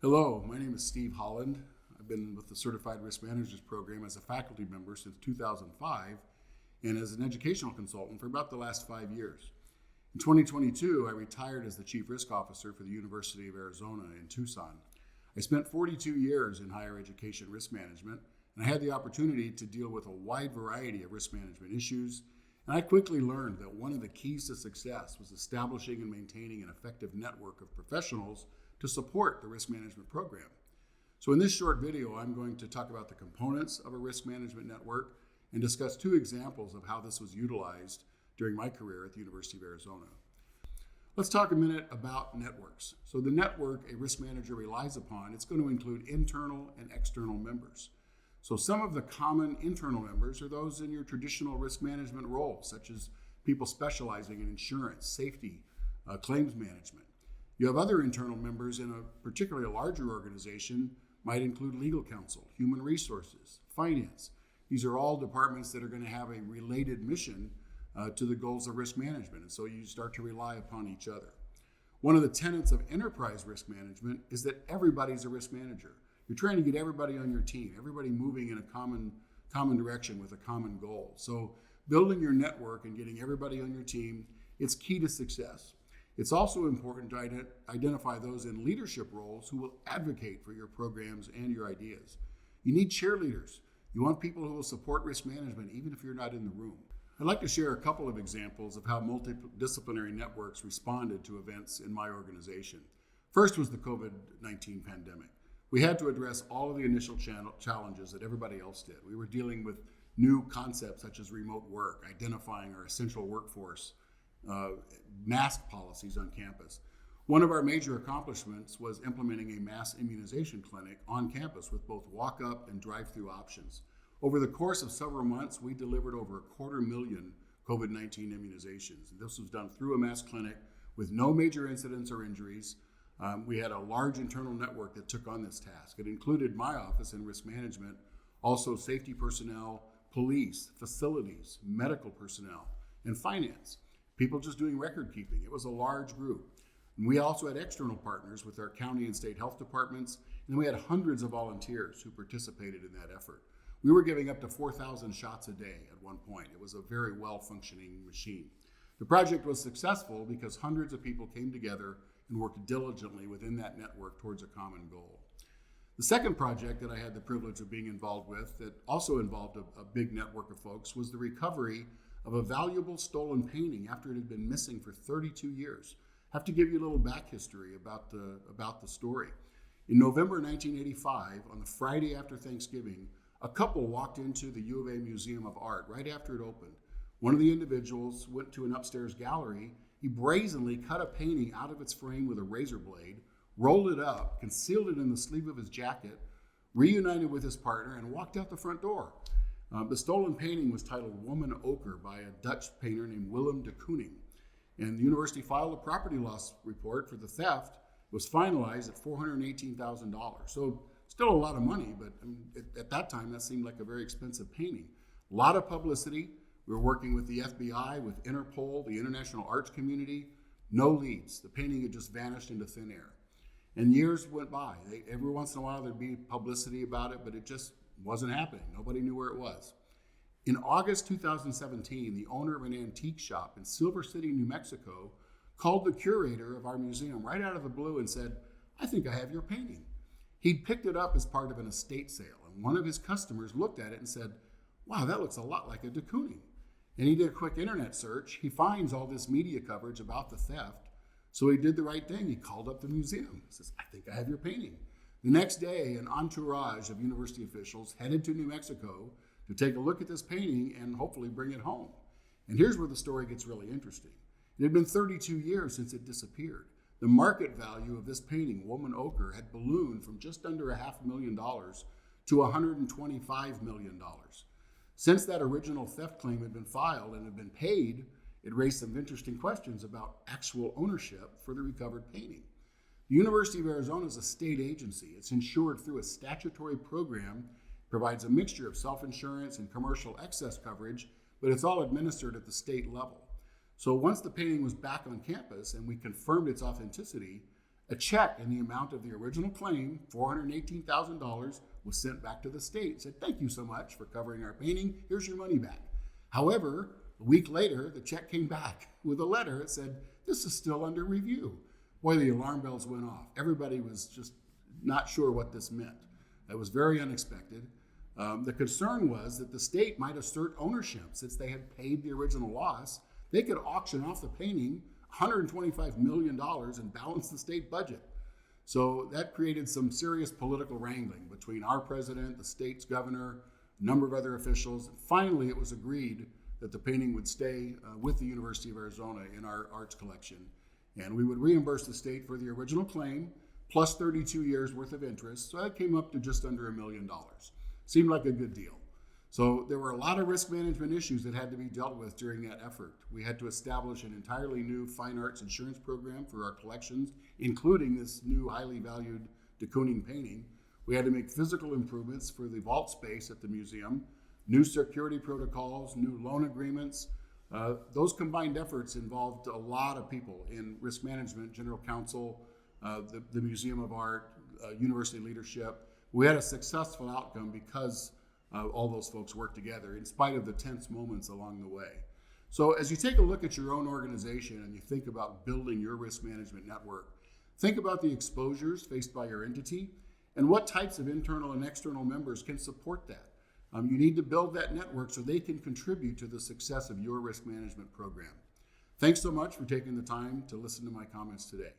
Hello, my name is Steve Holland. I've been with the Certified Risk Managers Program as a faculty member since 2005 and as an educational consultant for about the last 5 years. In 2022, I retired as the Chief Risk Officer for the University of Arizona in Tucson. I spent 42 years in higher education risk management, and I had the opportunity to deal with a wide variety of risk management issues, and I quickly learned that one of the keys to success was establishing and maintaining an effective network of professionals to support the risk management program. So in this short video, I'm going to talk about the components of a risk management network and discuss two examples of how this was utilized during my career at the University of Arizona. Let's talk a minute about networks. So the network a risk manager relies upon, it's going to include internal and external members. So some of the common internal members are those in your traditional risk management roles, such as people specializing in insurance, safety, claims management. You have other internal members in a particularly larger organization, might include legal counsel, human resources, finance. These are all departments that are going to have a related mission to the goals of risk management, and so you start to rely upon each other. One of the tenets of enterprise risk management is that everybody's a risk manager. You're trying to get everybody on your team, everybody moving in a common direction with a common goal. So building your network and getting everybody on your team, it's key to success. It's also important to identify those in leadership roles who will advocate for your programs and your ideas. You need cheerleaders. You want people who will support risk management even if you're not in the room. I'd like to share a couple of examples of how multidisciplinary networks responded to events in my organization. First was the COVID-19 pandemic. We had to address all of the initial challenges that everybody else did. We were dealing with new concepts such as remote work, identifying our essential workforce, mask policies on campus. One of our major accomplishments was implementing a mass immunization clinic on campus with both walk-up and drive-through options. Over the course of several months, we delivered over 250,000 COVID-19 immunizations. This was done through a mass clinic with no major incidents or injuries. We had a large internal network that took on this task. It included my office in risk management, also safety personnel, police, facilities, medical personnel, and finance. People just doing record keeping. It was a large group. And we also had external partners with our county and state health departments, and we had hundreds of volunteers who participated in that effort. We were giving up to 4,000 shots a day at one point. It was a very well-functioning machine. The project was successful because hundreds of people came together and worked diligently within that network towards a common goal. The second project that I had the privilege of being involved with that also involved a big network of folks was the recovery of a valuable stolen painting after it had been missing for 32 years. I have to give you a little back history about the story. In November 1985, on the Friday after Thanksgiving, a couple walked into the U of A Museum of Art right after it opened. One of the individuals went to an upstairs gallery. He brazenly cut a painting out of its frame with a razor blade, rolled it up, concealed it in the sleeve of his jacket, reunited with his partner, and walked out the front door. The stolen painting was titled Woman Ochre by a Dutch painter named Willem de Kooning. And the university filed a property loss report for the theft. It was finalized at $418,000. So still a lot of money, but at that time that seemed like a very expensive painting. A lot of publicity. We were working with the FBI, with Interpol, the international arts community. No leads. The painting had just vanished into thin air. And years went by. Every once in a while there'd be publicity about it, but it just wasn't happening. Nobody knew where it was. In August 2017, the owner of an antique shop in Silver City, New Mexico, called the curator of our museum right out of the blue and said, "I think I have your painting." He'd picked it up as part of an estate sale, and one of his customers looked at it and said, "Wow, that looks a lot like a de Kooning." And he did a quick internet search. He finds all this media coverage about the theft. So he did the right thing. He called up the museum. He says, "I think I have your painting." The next day, an entourage of university officials headed to New Mexico to take a look at this painting and hopefully bring it home. And here's where the story gets really interesting. It had been 32 years since it disappeared. The market value of this painting, Woman Ochre, had ballooned from just under $500,000 to $125 million. Since that original theft claim had been filed and had been paid, it raised some interesting questions about actual ownership for the recovered painting. The University of Arizona is a state agency. It's insured through a statutory program, provides a mixture of self-insurance and commercial excess coverage, but it's all administered at the state level. So once the painting was back on campus and we confirmed its authenticity, A check in the amount of the original claim, $418,000, was sent back to the state and said, thank you so much for covering our painting. Here's your money back. However, a week later, the check came back with a letter that said, this is still under review. Boy, the alarm bells went off. Everybody was just not sure what this meant. It was very unexpected. The concern was that the state might assert ownership since they had paid the original loss. They could auction off the painting $125 million and balance the state budget. So that created some serious political wrangling between our president, the state's governor, a number of other officials. And finally, it was agreed that the painting would stay with the University of Arizona in our arts collection. And we would reimburse the state for the original claim, plus 32 years worth of interest. So that came up to just under $1 million. Seemed like a good deal. So there were a lot of risk management issues that had to be dealt with during that effort. We had to establish an entirely new fine arts insurance program for our collections, including this new highly valued de Kooning painting. We had to make physical improvements for the vault space at the museum, new security protocols, new loan agreements. Those combined efforts involved a lot of people in risk management, general counsel, the Museum of Art, university leadership. We had a successful outcome because all those folks worked together in spite of the tense moments along the way. So as you take a look at your own organization and you think about building your risk management network, think about the exposures faced by your entity and what types of internal and external members can support that. You need to build that network so they can contribute to the success of your risk management program. Thanks so much for taking the time to listen to my comments today.